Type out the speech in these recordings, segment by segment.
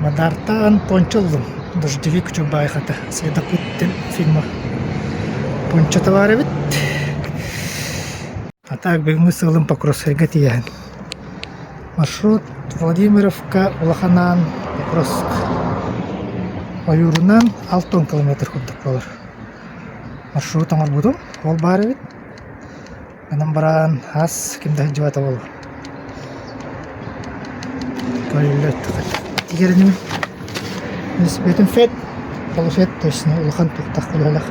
Мадартан пончолдум. Дождевик чубайхата. Следопыттен фильма. Пончота бар бит. А так бегмы сылым Покровскайга тиян. Маршрут Владимировка, Улаханан, Покровск. Аюрунан 6 километр курдук болар. Маршрут аңар будум. Ол бар бит. Менен баран ас кимде жибата болу. Көйлөт. Тигериним. Нисбетин фет. Полуфет точно. Улахан туктак кулалах.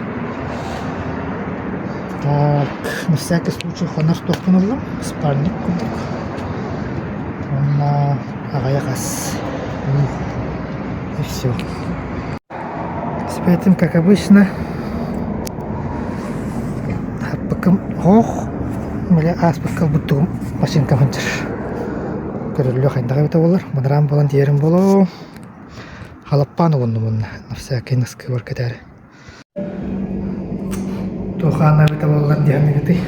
Так, на всякий случай хонор токунулам. Спальник курдук. На агаяхас. И все. Спетим, как обычно. Ох, мля аспакал бутум машинка хантер. Көрөлү хайдага бите болор. Мадрам болан диерим боло. Халаппан оғынды на всякий носки бар кетері. Тухана бите болған диерни кети.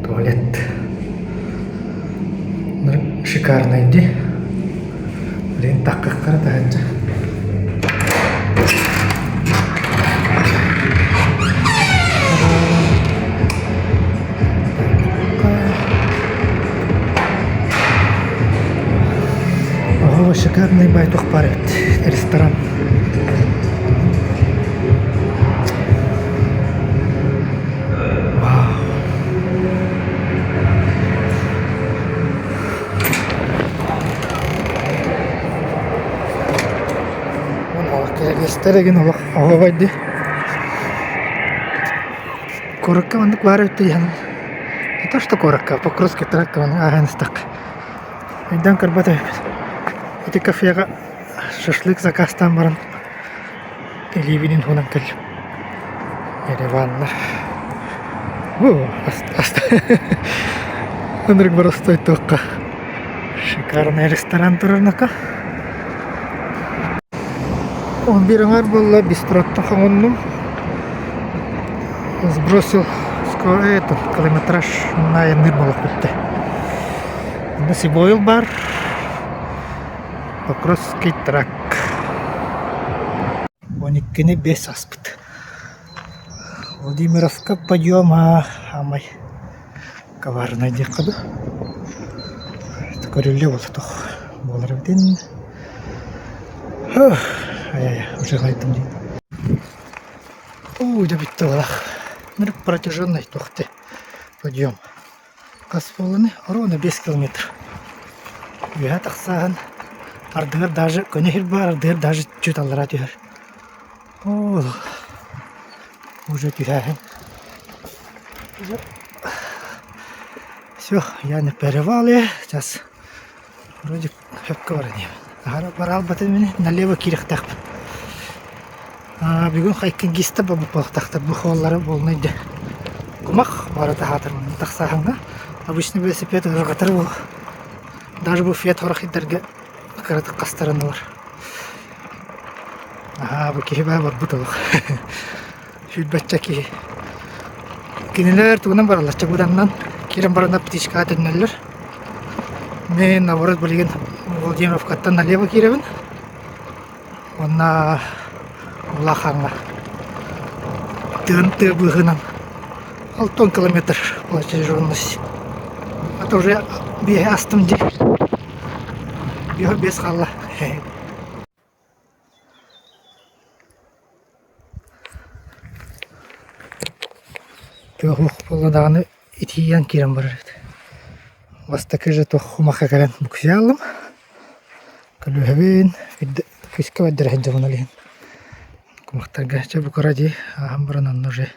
Туалет. Шикарный ди. Блин, так как картаджа. Ого, шикарный байтух парет. Ресторан. Керегин олох оғабайды. Коракка мандык бар өтті яның. Не то, что коракка, Покровский тракка мандык ағаныстақ. Айдан карбата өпеді. Эти кафеға шашлык заказтан баран. Телевиден хунан кәл. Ереванлар. Аста. Андрик бар остой тоққа. Шикарный ресторан тұрырнақа. Он бирангар было бистротто хангоннум. Сбросил этот километраж на нырмалах бутте. Насибоил бар. Покровский трак. Вониккини без аспыт. Владимировка подъема. Амай. Коварный декаду. Көрүлө болду. Боларбитин. Ай-яй, уже гайдым дейт. Да битті олақ. Нұрып протяженный тоқты. Подъем. Қас болыны ровно 5 километр. Үйә тақсаған. Ардығыр даже, көнехер бар, ардығыр даже чөт алыра түйер. Уже түйәхін. Все, я на перевале. Сейчас вроде хөпкі бар дейм. Барал батын мені налево кирек тақпын. Бүгін қайкын кесті бұл тақтар бұл қоллары болмайды. Құмақ бары тағатырмын тақсағанға. Обычный велосипед ғырғатыр бұл. Даже бұл фет орақидерге қыраты қастарында бар. Бұл кейбі бар бұтылық. Шүйт бәтча кей. Кенелер туғынан баралар. Чағуданнан керен барында птичка атыннелер. Мен наоборот білген Владимировкаттан налево киребін. Онна Улаханға. Тынты бұғынан 6 километр протяженность. Это уже беге астым де. Беге без қала. Тұғық болғандағыны итиян керен бар еді. Вастакы же то хумаха кален буксиалым. Калюхавин, киска ваддер хеджавуналин. Кумахтарга че букаради, амбранан ноже.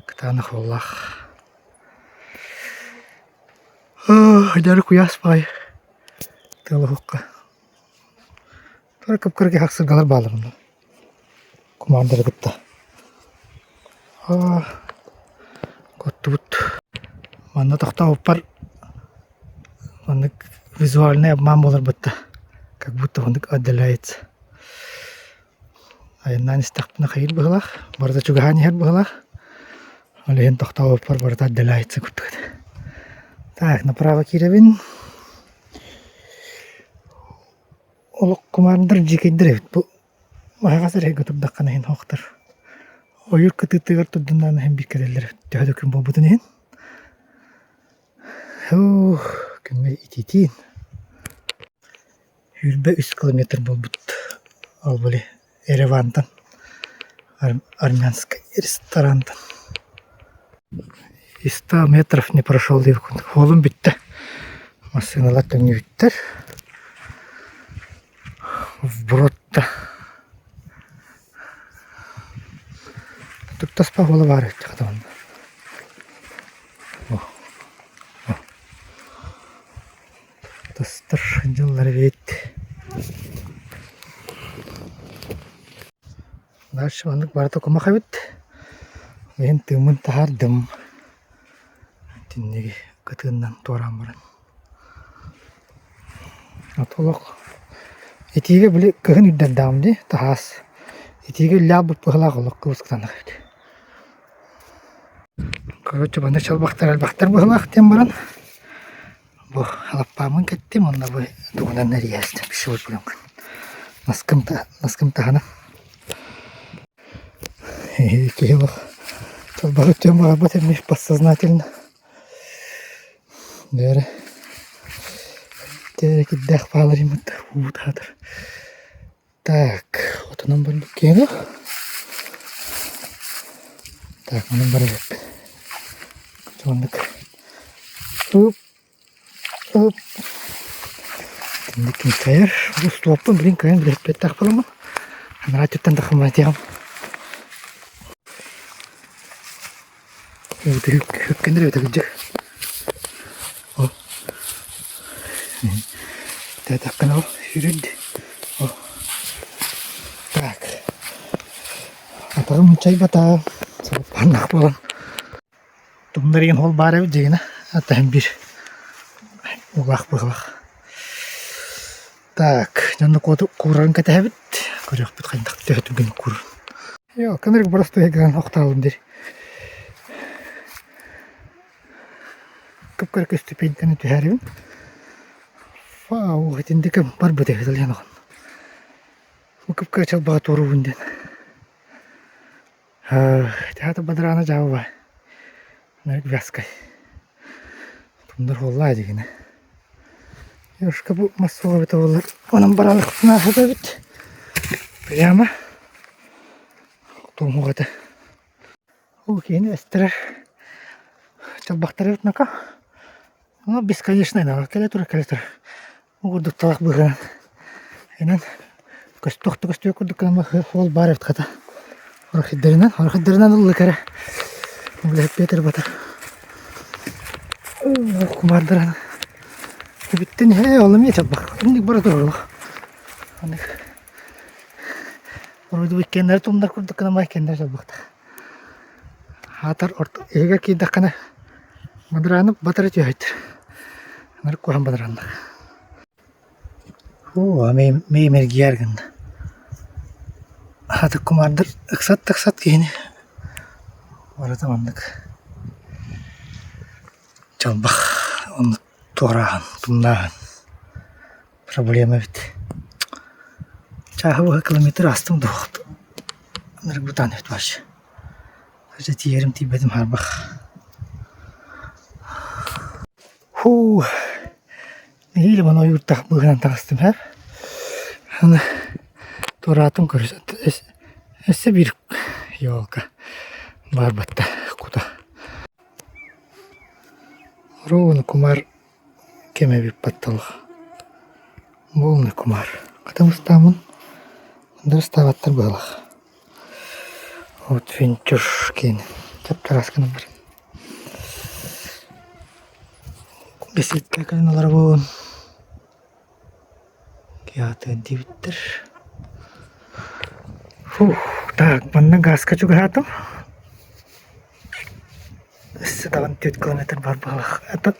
Ктана холлах. Хаджары куя спай. Тылыхукка. Тора капкарги хаксыр галар балырым. Кумандыр гытта. Коттубут. Манна тахта оппар. Он визуальный обман болар бутта. Как будто он отдаляется. А я на нестахпна хаир бахлах. Барда чугахани хер бахлах. Олеген тахтау пар барда отдаляется. Так, направо киревин. олық құмарындар жекейдір әбіт. Бұл мағасыр әйгі тұрдаққан әйін оқтыр. Ойыр күтігтігір тұрдыңдан әйін бір кәделер төхеді күн бұл бұдын әйін. Күнме итетейін. Үрбе 3 километр бұл бұд. Ал бұлі Еревандан. Армянский ресторандан. 100 метров не прошел дейбі күн. Олым бітті. Машиналар көңі біттір. Вбродта. Тут таспа болы бар өтті қадамын. Тастыр жыллар бейт. Дальше вандық барда көмақа бет. Мен тымын тағардым. Тіннеге күтігіннен туарам барын. Атолық. Етеге білі көгін үддердам де, тағас. Етеге лял бұт бұғылақ олық көбіскітанық өйді. Көрөтші банда шалбақтар әлбақтар бұғылақ дем баран. Бұл алаппамын кәттім, онда бұл туғынан нәрі әсті. Біші өт білім күн. Наскым тағаны. Кейлық. Шалбақ өттен бұға бұт әмеш бассознательно. Дәрі. Дәрі дәқ бағалар емітті. Уытадыр. Так, отынан барын бүккені. Так, мұның бары жеп. Жоғындық. Үп. Тіндікін кайыр. Бұл стуаппын білін кайын білет бет тақ баламын. Аныра түттен тақымын айтығым. Өйді өткендір өті күлжі. Тәтаққын ау, жүреді. Так. Атағым чай бата. Сауып барнақ болан. Тұмдар ең ол бар әбі жегіна. Атағым бір. Оғақ бұғылақ. Так. Жанды қуырағын кәті әбіт. Көрек бұд қайындақ төхеті бен қуырын. Йо, кәмірік бұрасты егіған оқталым дер. Көп-көрік өстіпейін кәні төхәрігін. Вау, әтінде кәм бар бұд әбіт әлген оған. Көп-көрік чал баға тору бұнден. Тәғаты бадырағына жауы бай. Нәрік вяскай. Тұмдар олай дегені. Ёшка бұл массуға біті олар. Оның баралық сынағы да біт. Прямо. Тұму ғады. Ол кейіні әстірір. Чалбақтар өт нақа. Она бесконечная, наға. Кәлі тұр. Ұғырдық талақ бұғынан. Әйнен тоқты көсті өкірдік қанама ол бар өт қата. Орхиддерінен ұлы кәрі. Біліп бетір батыр. Құмардыраны. Біттен олым ет жаббақ. Үндік бара тұр олық. Оройды өйткендері тұмдар көрдік қанама екендер жаббақты. Атар егер кейді қана бадыранып батыр өте өйтір. Анар қоған бадыранды. Меймергі ярғынды. Аты құмардыр ұқсат кейіне. Барады мандық. Жалбақ. Оны туараған, тұмнаған. Проблема бет. Чағы бұға километр астым доқты. Анырық бұтан өт башы. Өте тиерім тейбедім харбақ. Нейлі бана ойырттақ бұғынан тағыстым әп. Аны туаратым көрісі. Әсі бір елка бар бәтті құда. Ровны кумар кеме біп батталық. Болны кумар. Қадам ұстамын. Ондар ұставаттар бағылық. Вот вентюш кейін. Чаптар асқаны бар. Бесетке кәліналар болын. Кеаты дебіттір. Так, банда газқа жүгір атым. Үсі дағын 4 километр бар бағылық. Это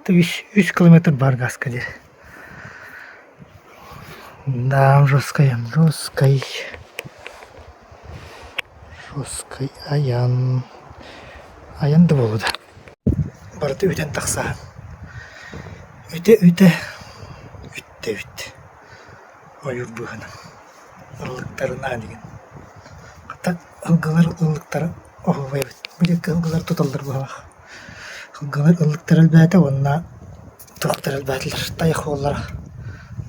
3 километр бар газқа дер. Да, жесткой. Аян. Аянды болуды. Барды өтен тақса. Өте. ойур быһана. Ыллыктарына деген. Ката ылгылар ыллыктары оһубай бит. Билек ылгылар туталдар быһалах. Ылгылар ыллыктар элбәтә онна тохтар элбәтләр таяк боллар.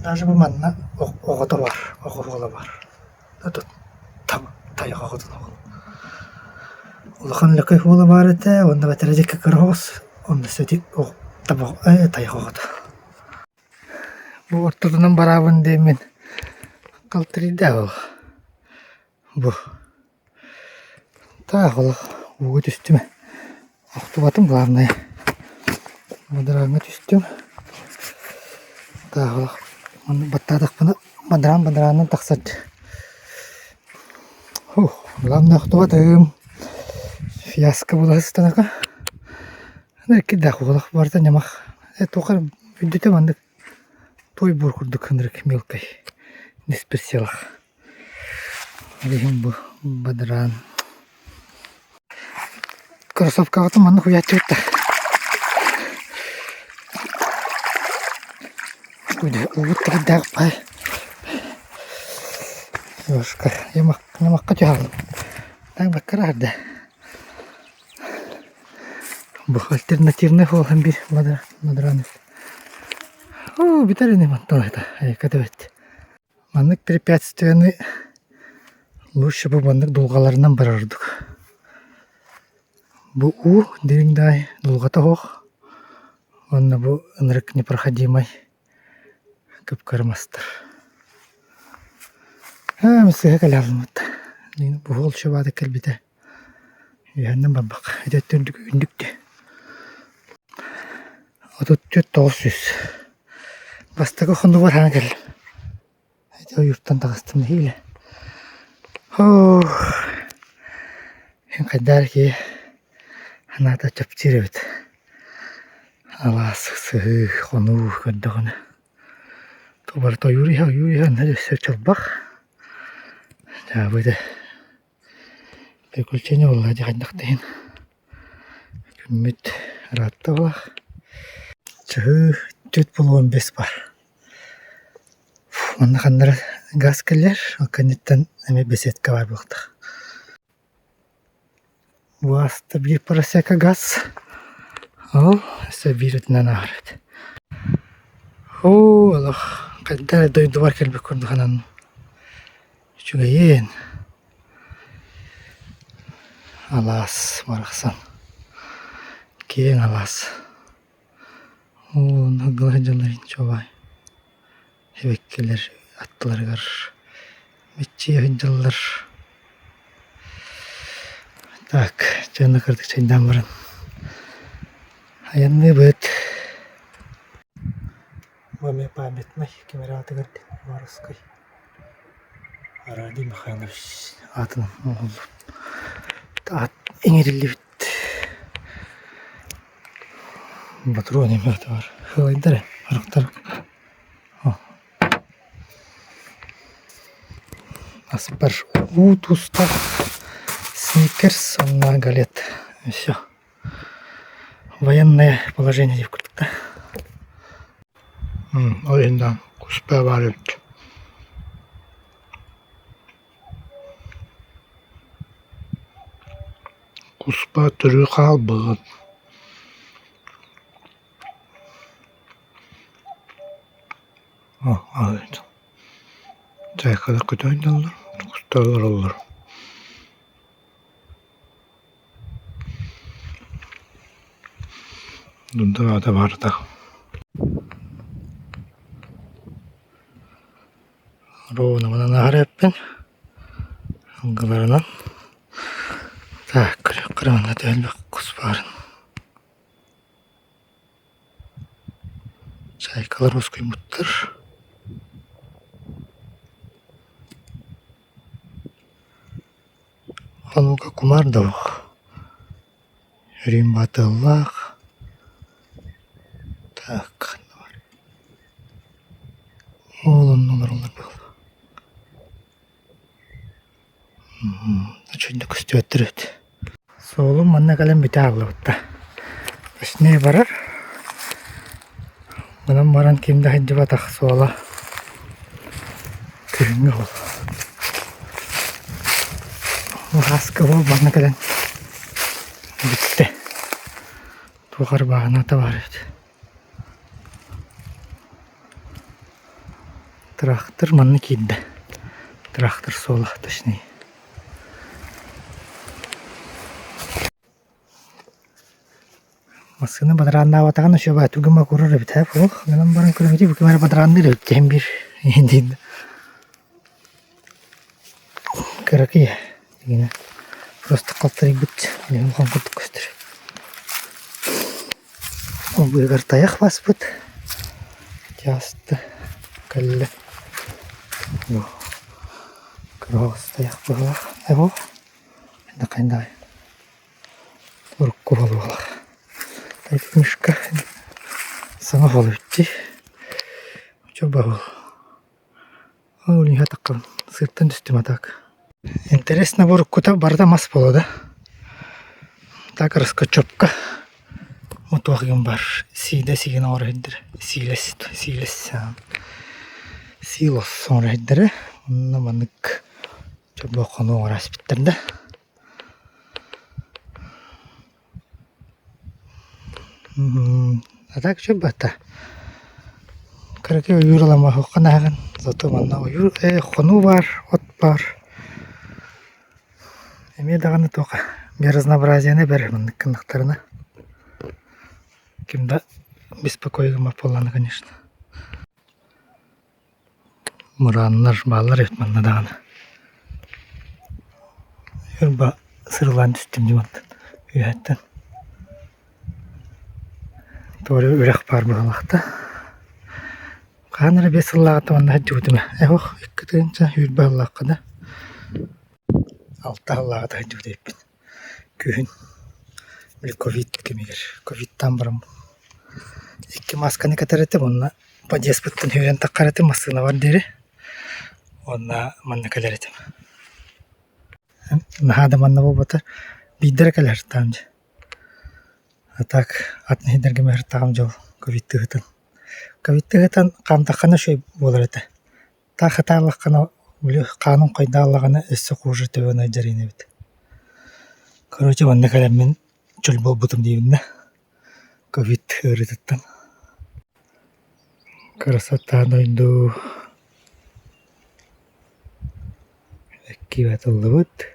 Даже бу манна огото бар, огола бар. Тут там таяк огото. Улахан лекай хола бар эте, онда батарейка кыргыз, онда сөти о табак таяк огото. Бу ортодон барабын демен. Калтырыйда ол. Бу. Тагыл угу түстүм. Актыбатым главное. Мадраңга түстүм. Тагыл. Маны баттадык буны мадран таксат. Главное актыбатым. Фиаско буластынака. Нерки хулах барта нямах. Токар бүддөтө мандык. Той буркурдук нерки мелкой. Дисперсиялах. Алихим бу бадран. Кроссовка то манну хуячута. Уйде, утыр дагпай. Ёшка, ямак качал. Так бакарда. Бу альтернативный холм бир мадран. Битари не манто это. Катавет. Маннык препятствияны лучше бы маннык долгаларынан барардык. Бу дириндай долгата хох. Онна бу ынрык непроходимый. Кыпкармастыр. Мысыга калялмыт. Бу хол шабады келбите. Яннан бабак. Эдеттүндүк үндүктү. Отут 900. Бастагы хонду бар хана кел. Эдо юрттан тагыстым хиле. Эн кайдар ки ханада чапчиребит. Аласысы хону көддөгөнө. Тобарта юрихан нәдесе чалбак. Ja, буде приключение было дихандактын. Күммит ратталах. Төт болуын бес бар. Мында қандар газ келер, кенеттен эме беседка бар болдық. Буаста бир просека газ. Ал, эсе биритинен ағырет. Аллах, қайдар дойду бар келбек көрді қанан. Чугайын. Алас барақсан. Кейін алас. Нағылар жаларын чобай. Эбеккелер аттыларғар. Метче жалар. Так, жаны кырдык чайдан барын. Аянны бөт. Маме памятный камераты көрді. Варыскай. Ради Михайлович атынан оғыл. Ат еңерілі бітті. Батыру неме аты бар. Хылайдары, арықтар. Аспар утуста. Сникерс, онна галет. Все. Военное положение деп күрдік. Ойында күспе бар өтті. Куспа түрі қалбығын. Алайды. Жайқада көті ойналар. Құстарлар олар. Бұнда ада барды. Ровно мұнан ағыр әппен. Аңғыларынан. Так, қырмана дәлбек құс барын. Чайкалар өскөй мұттыр. Онуға құмар дауық. Үрім батыллақ. Так, олар олар бұл. Чөйді күсті өттір өт. Соғылым манна кәлем біте ағылы бұтта. Үшіне барар. Бұнан баран кемді хайды батақ соғыла. Кыһыңы ол. Ласка бол барна кэлэн. Битте. Тухар бағына табарыд. Трактор манны кидді. Трактор солах, точнее. Масыны бадыранна батаган ошо ба тугыма курur бит ha фол. Менен баран көрөмүти бу кемер бадыранды деп тем бир эндин. Караки. Дигене. Просто калтырып бит. Мен конкурт көстөр. О буйгар таяк баспыт. Жасты. Калле. Yo. Крос таяк бала. Эво. Да кандай. Урку бала. Мишка сама болуйти. Чоба бол. Олин хатаккан сырттан түстүм атак. Интересно буруккута барда мас болода. Так раскочопка. Мотуагын бар. Сиде сиген орайдыр. Силес. Силос орайдыр. Онна манык чоба кону орас биттерде. А так что бата? Короче, уюрла маху канаган, зато манна уюр, хону бар, от бар. Эме даганы тока, бер разнообразияны бер мындык кындыктарына. Кимда беспокойгыма поланы, конечно. Мураннар, баллар ет манна даганы. Юрба сырлан түстім дематтан, үйәттен. Торы үрек бар болақта. Қаныры бес ыллағаты манда жүдіме. Ох, екі түйінше үрбі ыллаққа да. Алты ыллағаты жүді еппін. Күйін. Білі ковид кемегер. Ковидтан барым. Екі масканы кәтәрәті бұнна. Падес бұттын үйрен таққарәті масына бар дері. Онна манна кәләрәтім. Нахада манна бұл батар. Биддер кәләр тамжы. А так, атны хидерге мехр тағам жол ковидті ғытын. Ковидті ғытын қамтаққаны шөй болыр еті. Та қытарлыққаны қанун қойда аллағаны өссі қуғыр төбен айджарыйны бет. Короче, ванна кәлем мен чөл бол бұтым деймін. Ковид ғырытыттан. Красота дойду. Әкки бәтілді бұд.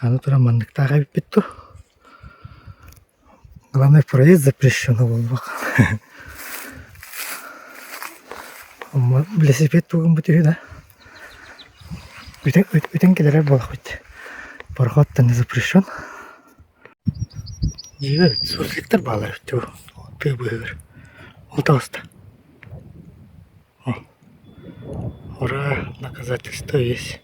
Аны тура мандыктага битту. Главный проезд запрещен был. Велосипед туган бутыгы да. Үтен келер болак бит. Пароход не запрещен. Жига сурликтер балар бит. Пебыр. Олтаста. Ура, наказательство есть.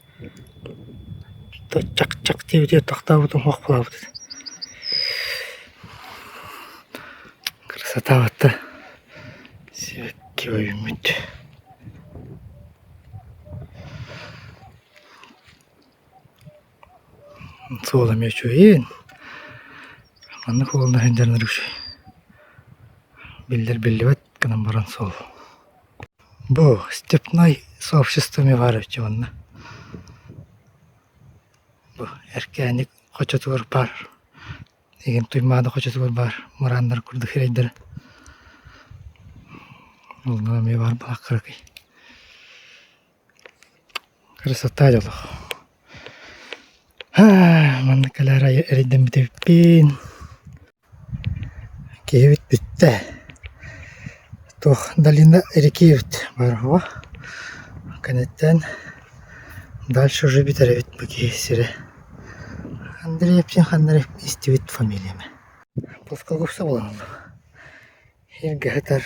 То чак-чак тебе тахта вот мох плавает. Красота вот-то. Все кивают. Соло мечу и манна холна хендер наруши. Билдер к нам баран сол. Бо степной сообществами варывчи манна. Эркәник хочотугар бар. Еген туймады хочотугар бар. Мурандар курды хирейдер. Олна ме бар бакыркы. Красота жолы. Манна калара эриден битеппин. Кевит битте. Тох долина эрикевит бар го. Канеттен дальше уже битеревит баки сире. Андреев истивит фамилиями. Плоскогубца болам. Иргатар.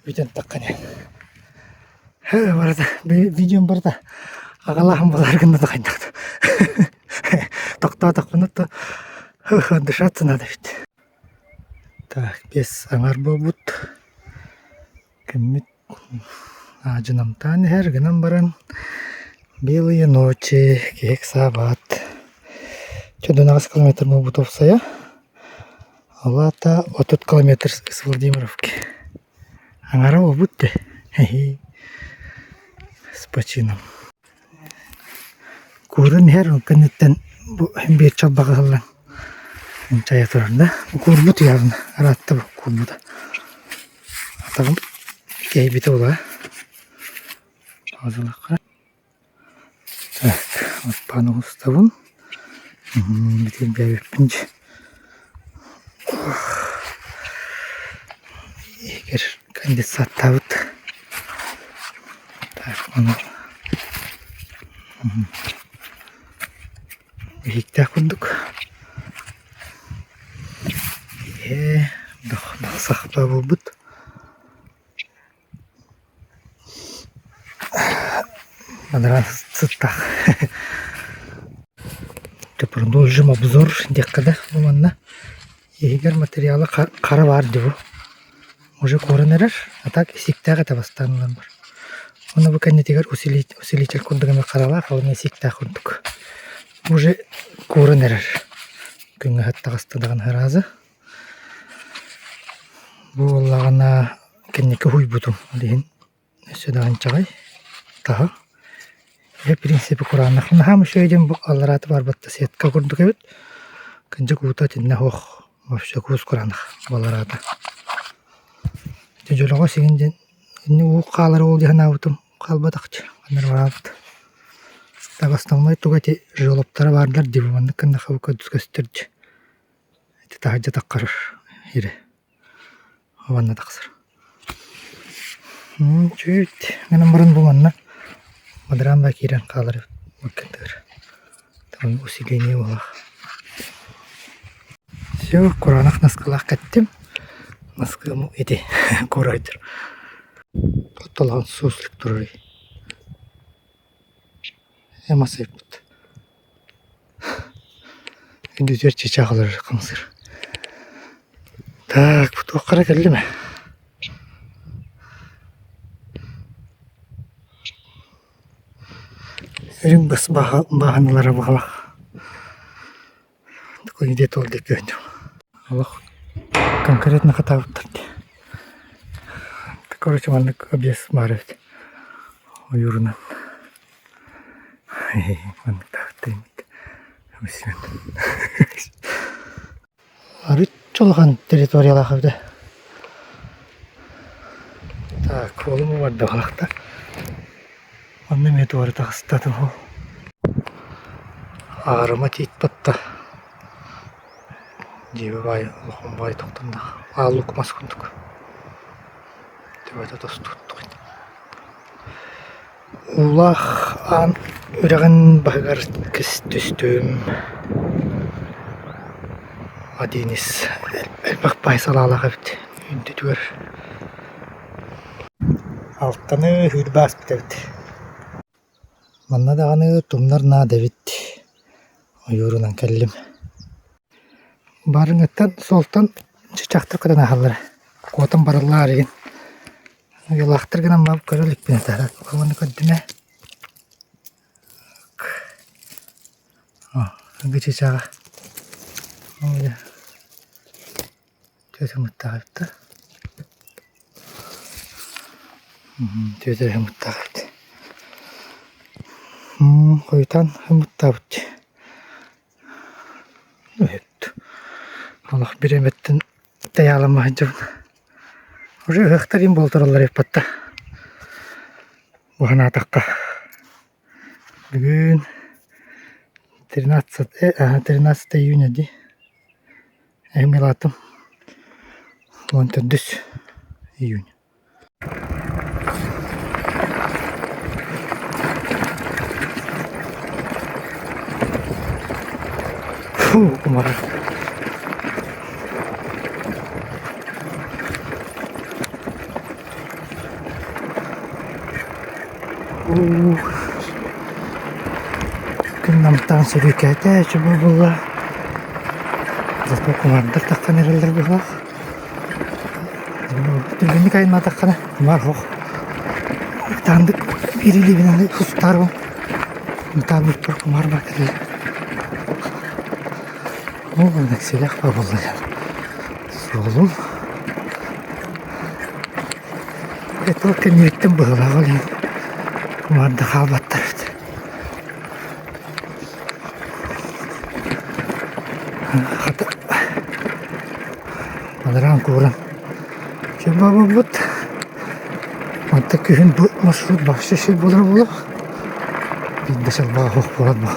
Виден таккане. Барда, видеом барда. Агалахым баларгында тагайдакты. Токтадык мына дышаться надо ведь. Так, без аңар болбут. Кемит ажынамтан хергенем баран. Белые ночи, кек сабат. Чудо на километр мы бутовся я. Алата 30 километр с Владимировки. Аңара обут те. С почином. Курын хер кенеттен бир чабага кылган. Чая туранда. Курбут явно. Аратта бу курбута. Атагым кейбите була. Азылакка. Так, вот пану уставын. Битен бәйбеппінчі. Егер конденсат табыт. Так, оны. Бейікті құндық. Сақпа бұл бұд. Мадыран сыттақ. Продолжим обзор декада буманна. Егер материалы қара бар деп. Уже көрінерер, а так сиктага табастанлар бар. Оны бұл кәнетегер усилитель күндігіме қарала, қалыне сиктага күндік. Уже көрінерер. Күнгі хаттағастадаған харазы. Бұл олағына кәнеке хуй бұдым. Олеген өсөдаған чағай. Таға. В принципе, Куранах на хам еще идем, алларат барбатта сетка курдук эбит. Канча кута тинне хох, вообще куз Куранах баларата. Тежолого сигинден инне у калар ол дихана утум калбатакчы. Анар барабыт. Так основной тугати жолоптары барлар дибуманды кында хавука дүскөстөрдү. Это тахаджа таккарыр. Ире. Аванна таксыр. Чүйт. Менен бұрын буманна. Мадран бакиран қалар өткендер. Там усиление болах. Все, Куранах наскалах каттым. Наскалму иди, корайдыр. Тотталған суслик тұрыры. Эмасайып бұд. Енді жер чечағылар қымсыр. Так, бұд оққара келді ме? Рим бас бағаналары бағалақ. Такой где толды көйді. Аллах конкретно қатап тұрды. Короче, маны объезд марывды. Уюрынан. Маны тағытты емейді. Өсімен. Арыт жолған территориялақ өді. Так, олымы барды бағалақта. Онны мет бары тағыстадым ол. Арыма тейт батта. Дебі бай, ұлықын бай тоқтында. Алу күмас күндік. Деп айта досы тұттық. Улақ ан үреген бағар кіс түстім. Аденес әлбақ бай салалаға бітті. Үнді түгер. Алтаны хүл бас бітті. Манна дағаны тұмнар нада бітті. Ойырынан кәлім. Барыңыттан солтан чычақтыр қыдан ақылыр. Қотын барылар еген. Елақтыр гынан бап көрілік бен тәрі. Оны көддіме. Үңгі чычаға. Төзі мұттаға бітті. Төзі мұттаға бітті. Қойтан мұттаға бітті. Өйіпті. Allah biremetten dayalamaya jabın. Уже hıhtarın boltarlar yappatta. Bu hana takka. Bugün 13 июня di. Emilatım 14 июня. Umarım. Gün namtan sürükete çubuğu bulla. Zaten kumardır takkan herhalde bulla. Tülgünlük ayınma takkana kumar hoş. Tanıdık birili binanı kustar var. Mutabık bir kumar var herhalde. Bu bulduk silah var bulla. Oğlum. Evet o kendilikten bağlı olayım. Kumarda kalbattır. Hatta Adaran kuğulan. Şimdi baba bu hatta köyün bu marşrut başta şey bulur. Bir de şal bağı hoş bulad bu.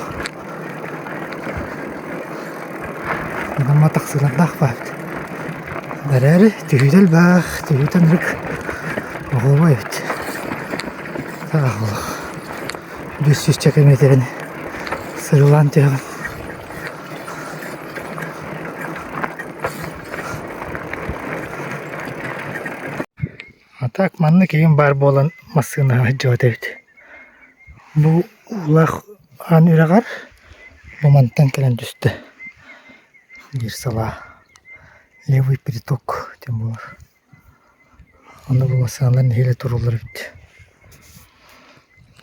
Adamma taksılan dağ var. Dararı tühüdel bağ, tühüden rık. Oğuma evet. Sağ ol. 100 çekemetrenin sırılan diyorum. Tak manlı keyin barba olan masına jodet. Bu ulaq an üregar bu mantan kelen düştü. Bir sala levi pritok temur. Onu bu masalar neyle turulur bitti.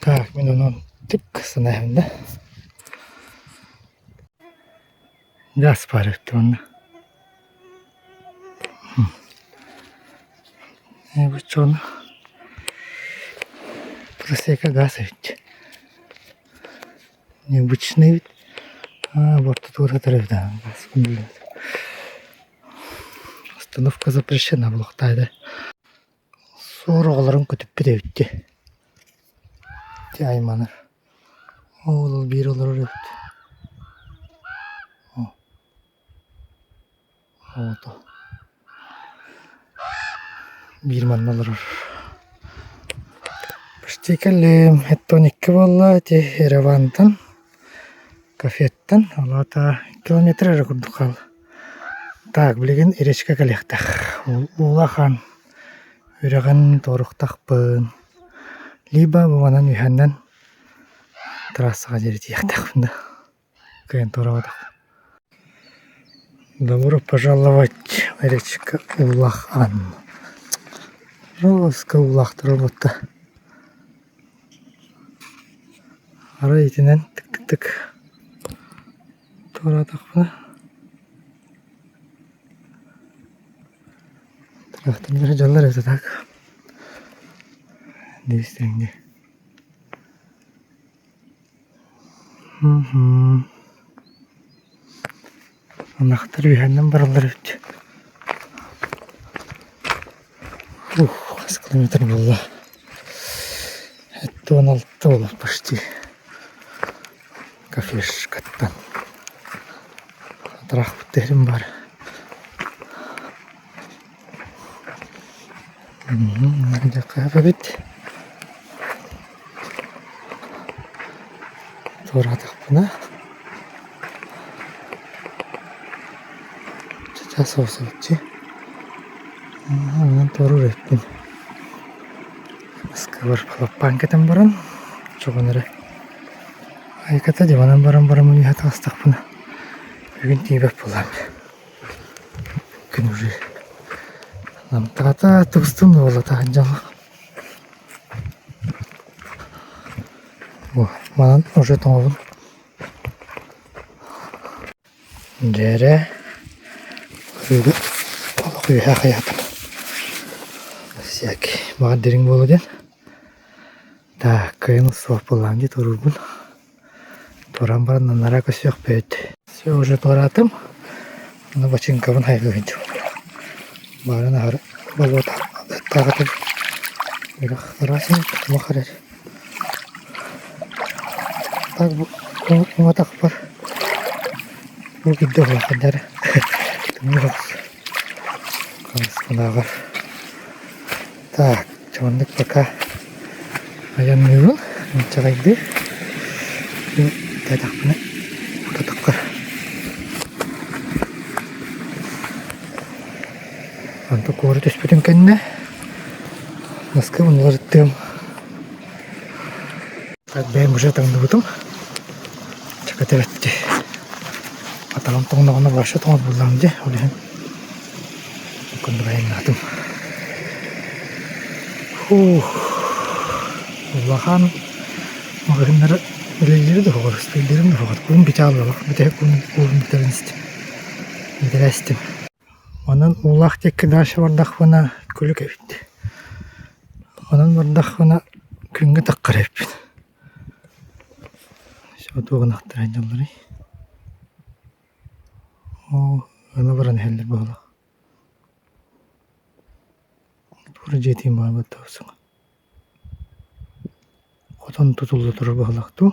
Tak ben onun tip kısına hem de. Gaz parıktı onu. Bu çoğunu просека газ ведь. Необычный вид. Вот тут отрыв, да. Остановка запрещена в Лохтайде. Соруғаларын көтіп беревітті. Айманыр. Ол bir olur öptü. Oldu. Bir mannalar. Başlayalım. Ettonikki valla Yerevan'dan kafetten alata kilometre kurduk kal. Tak bilgin ireçke kalektak. Ulahan üregan toruktak pın. Liba bumanan ühenden terasa jadi yaktak bunda. Kayan torawadak. Добро пожаловать в речка Улахан. Роска Улахты робота. Ара итинен тык-тык-тык. Торадық бұны. Трақтың бірі жалар өті так. Дейстеріңде. Anahtar üyenden baralar öttü. Kaç kilometre valla. Это 16 olur почти. Kafеш kattan. Taraf biterim var. Nerede kahve bit. Doğradık buna. Çaça sosu bitti. Hemen doğru ettim. Sıkıvır palappan ketem baran. Çok onları. Ayakata divanan baran melihat astak buna. Bugün tibet bulan. Bugün ucu. Namtata tükstum da ola tahancalı. Bu manan ucu tamamın. Jere. Uygu. Balık uyuya hayatım. Siyak. Bağır derin bolu den. Da kayın suap bulan dit urubun. Toran baran nara kasyok büyüdü. Все уже торатым. На бочинкавын хайгыгынчу. Барын ары болота тагытып. Бирок расын махарер. Так бу так бар. Бу гидде болакандар. Тумурак. Канасканагар. Так, чондык пока аянмыйбын. Чагайды. Тадакпыны. Тадаккар. Анту куры түспүтүн кенне. Наскы bunlar еттім. Так, бәйім уже таңды бұтым. Чакат әбетті. Аталам тоңнағына башы тоңыз бұлдам де. Олеген. Күнді бәйім атым. Улахан. Мағырынлары өлелері де хоғыр. Стөлдерім де хоғыр. Күн бите алып. Бітек күн бітерін істім. Бітер әстім. Onun ulaq tekki daşı bardaqvına külük evdi. Onun bardaqvına küngü taqqar evdi. Şu doğun aqtıran yolları. O, ana baran heller bağlaq. Doğru жетейін бар бат таусың. Отон tutuldu durur bağlaqtı.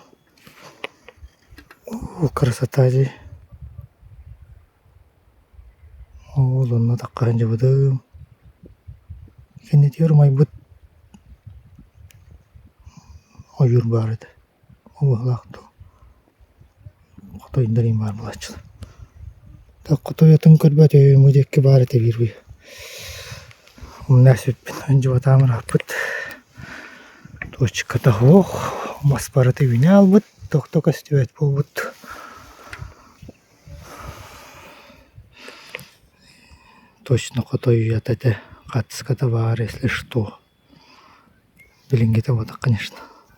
O, красота же. Oğlunla da kanca budım. Kendi diyorum ay but. Oyur barıdı. O bağlaktı. Kutu indireyim var bulaşçılı. Da kutu yatın kırbeti müdekki barıdı bir bir. Nasip bin. Önce vatamı rapıt. Точка того. Mas barıdı vini al but. Tok istiyor bu but. Точно готовят это товар, если что. Билингите вот, конечно.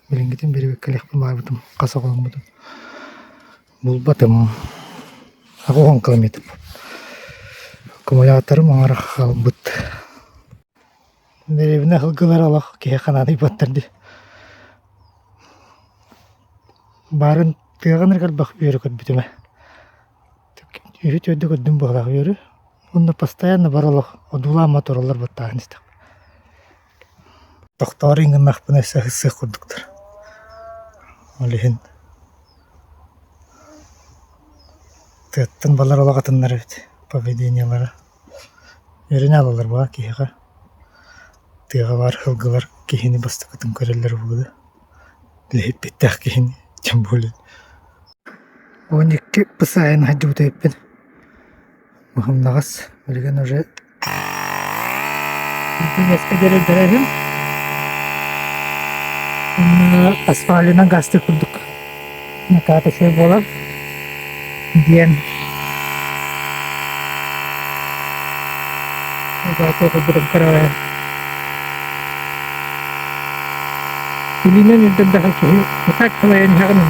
Билингитен бери коллег бар бутум, касаган бутум. Бул батым. Агон километр. Аккумуляторым аңара калбыт. Деревне хылгылар алак кие канады баттырды. Барын тыган рекорд бак бере кот битеме. Үйрөт өдө көдүм баглак үйрө. Онда постоянно баралах одула моторлар баттаган истек. Доктор ингин нахпына сахысы курдуктар. Олихин. Тыттын балар олагатыннар бит. Поведениялары. Үйрөне алалар бага киһига. Тыга бар хылгылар киһини бастыкатын көрөлөр булду. Леп биттак киһини чем более. 12 пысайын хаджута еппен. Махам нагас, билген уже. Несколько дерев деревим. Асфалина гасты курдук. Наката şey болар. Диен. Угато курдук каравая. Илинен илден дахал кихи. Итак калаян хаган.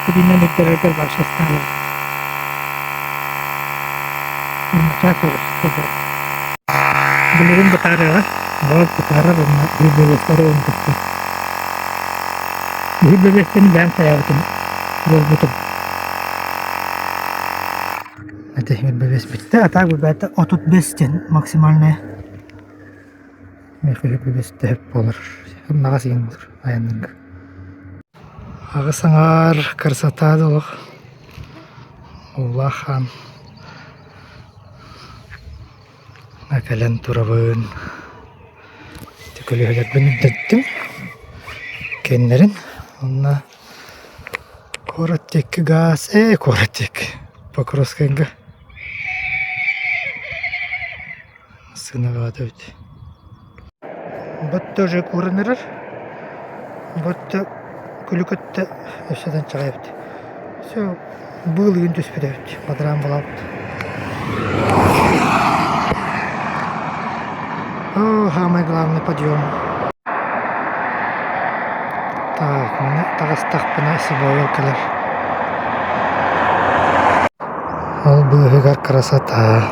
Илинен илдерекер башастаны. Belum betara, bawa betara dan di bawah sekarang untuk di bawah ini bank saya betul, betul. Nanti di bawah bitta, atau beberapa otot bestin maksimalnya. Mereka di bawah step polar, nasi yang motor, ayam. Agak sangar kersata dulu, Allahan. Akalan turabın. Tekuli hayat beni dettim. Kendilerin. Onunla koratek gaz. Koratek. Pakros kenga. Sınava adet. Batta je kuranır. Batta kulükatta yaşadan çıkayıptı. So bu yıl düşpedeydi. Madran bulavdı. Самый главный подъем. Так, мене тагастах пына сибойл келер. Ал быгыгар красота.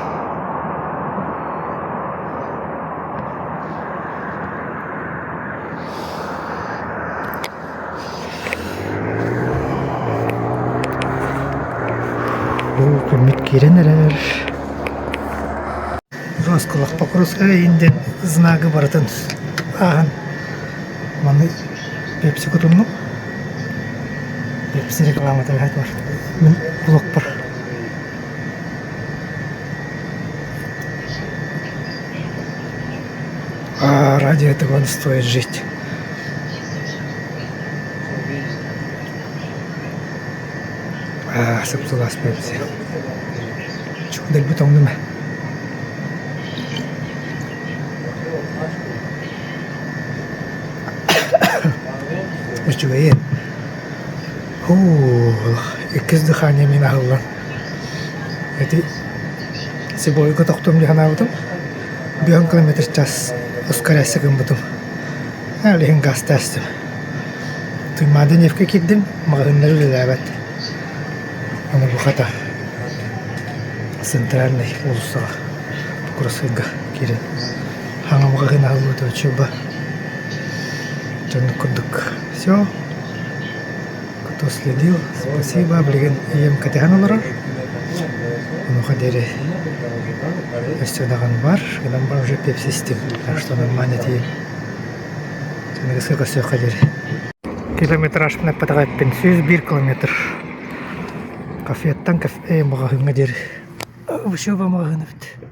Бу күрмит киренелер. Раскулах покрос инден знагы баратын. Аған. Маны пепси кутумну. Пепси реклама тагат бар. Мен блок бар. Ради этого он стоит жить. Сыптылас пепси. Чудаль бутон неме. Şuraya. İkiz dihane min ahıllan. Jadi sebuah ikut oktum di hana butum. 1 kilometre час ускоряйся butum. Alihin gaz testim. Tüymada nefke gittim. Mağınları lelabat. Ama bu hata. Sentralne ulusal. курсыга кирен. Хаңамга гына алуды чуба. Жаны курдук. Все. Кто следил, спасибо. Блин, ем катеханалар. Ну ходили. Все даган бар. Гынан бар уже пеп систем. Так что нормально тием. Жаны сколько все ходили. Километраж на потагаппен 101 километр. Кафеттан кафе магазинга дер. Ушуба магазин бит.